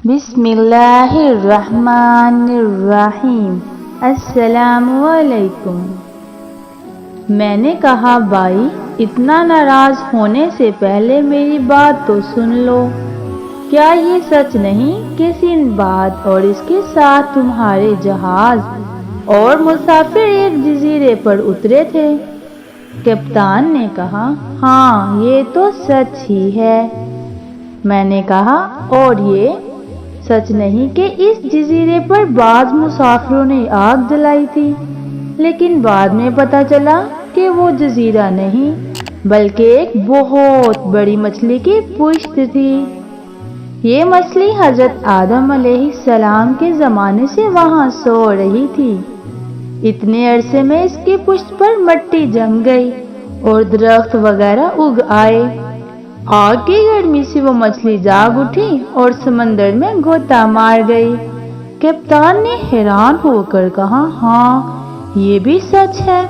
بسم اللہ الرحمن الرحیم۔ السلام علیکم۔ میں نے کہا بھائی اتنا ناراض ہونے سے پہلے میری بات تو سن لو۔ کیا یہ سچ نہیں کہ سندباد اور اس کے ساتھ تمہارے جہاز اور مسافر ایک جزیرے پر اترے تھے؟ کپتان نے کہا ہاں یہ تو سچ ہی ہے۔ میں نے کہا اور یہ سچ نہیں کہ اس جزیرے پر بعض مسافروں نے آگ جلائی تھی، لیکن بعد میں پتہ چلا کہ وہ جزیرہ نہیں بلکہ ایک بہت بڑی مچھلی کی پشت تھی۔ یہ مچھلی حضرت آدم علیہ السلام کے زمانے سے وہاں سو رہی تھی۔ اتنے عرصے میں اس کی پشت پر مٹی جم گئی اور درخت وغیرہ اگ آئے۔ آگ کی گرمی سے وہ مچھلی جاگ اٹھی اور سمندر میں غوطہ مار گئی۔ کپتان نے حیران ہو کر کہا ہاں یہ بھی سچ ہے۔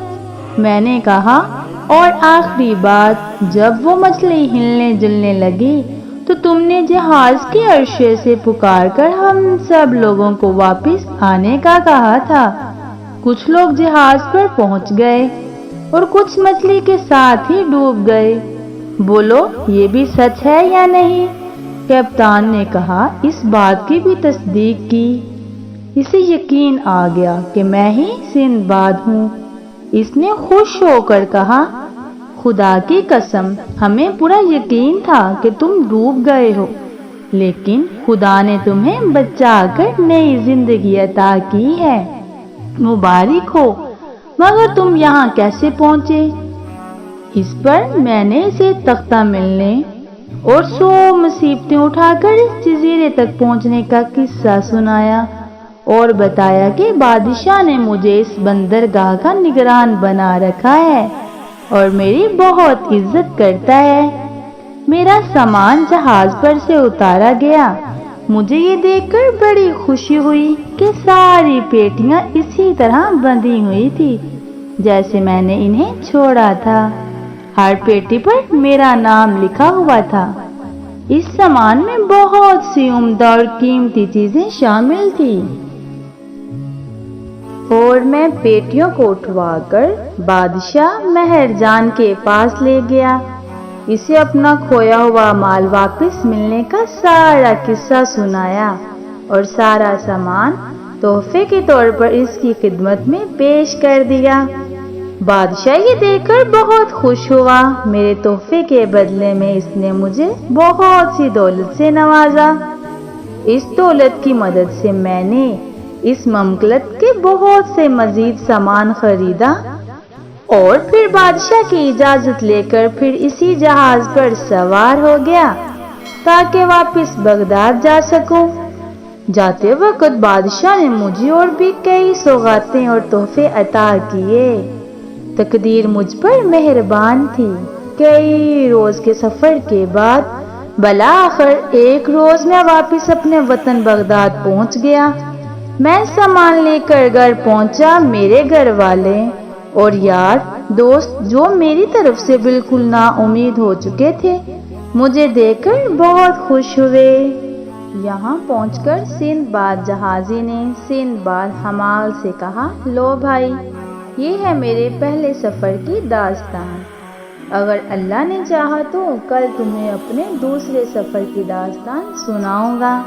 میں نے کہا اور آخری بات جب وہ مچھلی ہلنے جلنے لگی تو تم نے جہاز کے عرصے سے پکار کر ہم سب لوگوں کو واپس آنے کا کہا تھا۔ کچھ لوگ جہاز پر پہنچ گئے اور کچھ مچھلی کے ساتھ ہی ڈوب گئے۔ بولو یہ بھی سچ ہے یا نہیں؟ کپتان نے کہا اس بات کی بھی تصدیق کی۔ اسے یقین آ گیا کہ میں ہی سندباد ہوں۔ اس نے خوش ہو کر کہا خدا کی قسم ہمیں پورا یقین تھا کہ تم ڈوب گئے ہو، لیکن خدا نے تمہیں بچا کر نئی زندگی عطا کی ہے، مبارک ہو۔ مگر تم یہاں کیسے پہنچے؟ اس پر میں نے اسے تختہ ملنے اور 100 مصیبتیں اٹھا کر اس جزیرے تک پہنچنے کا قصہ سنایا اور بتایا کہ بادشاہ نے مجھے اس بندرگاہ کا نگران بنا رکھا ہے اور میری بہت عزت کرتا ہے۔ میرا سامان جہاز پر سے اتارا گیا۔ مجھے یہ دیکھ کر بڑی خوشی ہوئی کہ ساری پیٹیاں اسی طرح بندھی ہوئی تھی جیسے میں نے انہیں چھوڑا تھا۔ ہر پیٹی پر میرا نام لکھا ہوا تھا۔ اس سامان میں بہت سی عمدہ اور قیمتی چیزیں شامل تھیں اور میں پیٹیوں کو اٹھوا کر بادشاہ مہرجان کے پاس لے گیا۔ اسے اپنا کھویا ہوا مال واپس ملنے کا سارا قصہ سنایا اور سارا سامان تحفے کے طور پر اس کی خدمت میں پیش کر دیا۔ بادشاہ یہ دیکھ کر بہت خوش ہوا۔ میرے تحفے کے بدلے میں اس نے مجھے بہت سی دولت سے نوازا۔ اس دولت کی مدد سے میں نے اس مملکت کے بہت سے مزید سامان خریدا اور پھر بادشاہ کی اجازت لے کر پھر اسی جہاز پر سوار ہو گیا تاکہ واپس بغداد جا سکوں۔ جاتے وقت بادشاہ نے مجھے اور بھی کئی سوغاتیں اور تحفے عطا کیے۔ تقدیر مجھ پر مہربان تھی۔ کئی روز کے سفر کے بعد بالآخر ایک روز میں واپس اپنے وطن بغداد پہنچ گیا۔ میں سامان لے کر گھر پہنچا۔ میرے گھر والے اور یار دوست جو میری طرف سے بالکل نا امید ہو چکے تھے مجھے دیکھ کر بہت خوش ہوئے۔ یہاں پہنچ کر سندباد جہازی نے سندباد حمال سے کہا لو بھائی یہ ہے میرے پہلے سفر کی داستان، اگر اللہ نے چاہا تو کل تمہیں اپنے دوسرے سفر کی داستان سناؤں گا۔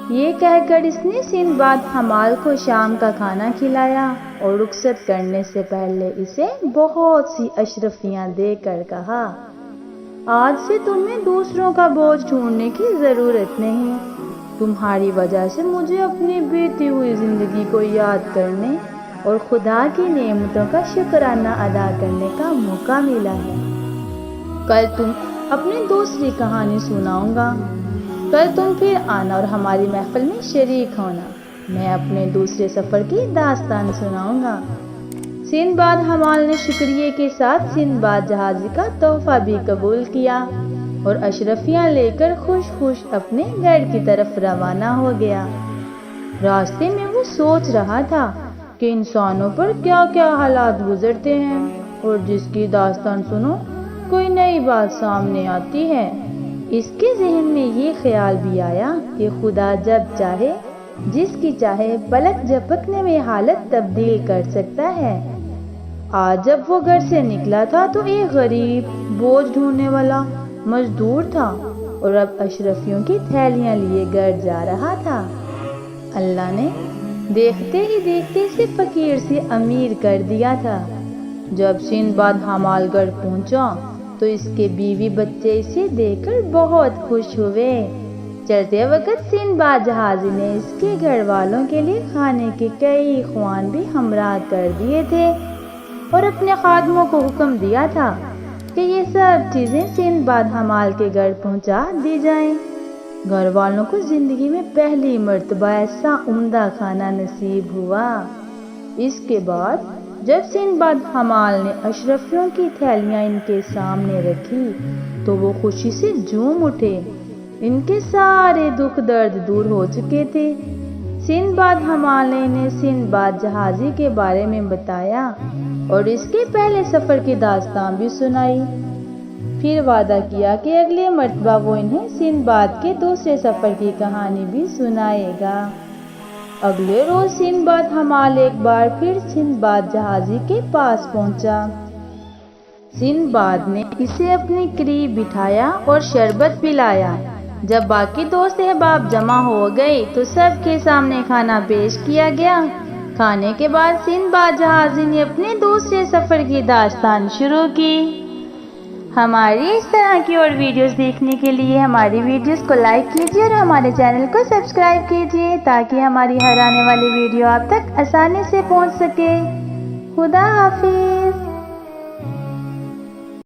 یہ کہہ کر اس نے سندباد حمال کو شام کا کھانا کھلایا اور رخصت کرنے سے پہلے اسے بہت سی اشرفیاں دے کر کہا آج سے تمہیں دوسروں کا بوجھ ڈھونڈنے کی ضرورت نہیں۔ تمہاری وجہ سے مجھے اپنی بیتی ہوئی زندگی کو یاد کرنے اور خدا کی نعمتوں کا شکرانہ ادا کرنے کا موقع ملا ہے۔ کل تم اپنی دوسری کہانی سناؤں گا۔ کل تم پھر آنا اور ہماری محفل میں شریک ہونا۔ میں اپنے دوسرے سفر کی داستان سناؤں گا۔ سندباد حمال نے شکریہ کے ساتھ سندباد جہازی کا تحفہ بھی قبول کیا اور اشرفیاں لے کر خوش خوش اپنے گھر کی طرف روانہ ہو گیا۔ راستے میں وہ سوچ رہا تھا کہ انسانوں پر کیا کیا حالات گزرتے ہیں اور جس کی داستان سنو کوئی نئی بات سامنے آتی ہے۔ اس کے ذہن میں یہ خیال بھی آیا کہ خدا جب چاہے جس کی چاہے پلک جھپکنے میں حالت تبدیل کر سکتا ہے۔ آج جب وہ گھر سے نکلا تھا تو ایک غریب بوجھ ڈھونڈنے والا مزدور تھا اور اب اشرفیوں کی تھیلیاں لیے گھر جا رہا تھا۔ اللہ نے دیکھتے ہی دیکھتے اسے فقیر سے امیر کر دیا تھا۔ جب سندباد حمال گھر پہنچا تو اس کے بیوی بچے اسے دیکھ کر بہت خوش ہوئے۔ چلتے وقت سندباد جہازی نے اس کے گھر والوں کے لیے کھانے کے کئی خوان بھی ہمراہ کر دیے تھے اور اپنے خادموں کو حکم دیا تھا کہ یہ سب چیزیں سندباد حمال کے گھر پہنچا دی جائیں۔ گھر والوں کو زندگی میں پہلی مرتبہ ایسا عمدہ کھانا نصیب ہوا۔ اس کے بعد جب سندباد حمال نے اشرفیوں کی تھیلیاں ان کے سامنے رکھی تو وہ خوشی سے جھوم اٹھے۔ ان کے سارے دکھ درد دور ہو چکے تھے۔ سندباد حمال نے انہیں سندباد جہازی کے بارے میں بتایا اور اس کے پہلے سفر کی داستان بھی سنائی۔ پھر وعدہ کیا کہ اگلے مرتبہ وہ انہیں سندباد کے دوسرے سفر کی کہانی بھی سنائے گا۔ اگلے روز سندباد حمال ایک بار پھر سندباد جہازی کے پاس پہنچا۔ سندباد نے اسے اپنے قریب بٹھایا اور شربت پلایا۔ جب باقی دوست احباب جمع ہو گئے تو سب کے سامنے کھانا پیش کیا گیا۔ کھانے کے بعد سندباد جہازی نے اپنے دوسرے سفر کی داستان شروع کی۔ ہماری اس طرح کی اور ویڈیوز دیکھنے کے لیے ہماری ویڈیوز کو لائک کیجیے اور ہمارے چینل کو سبسکرائب کیجیے تاکہ ہماری ہر آنے والی ویڈیو آپ تک آسانی سے پہنچ سکے۔ خدا حافظ۔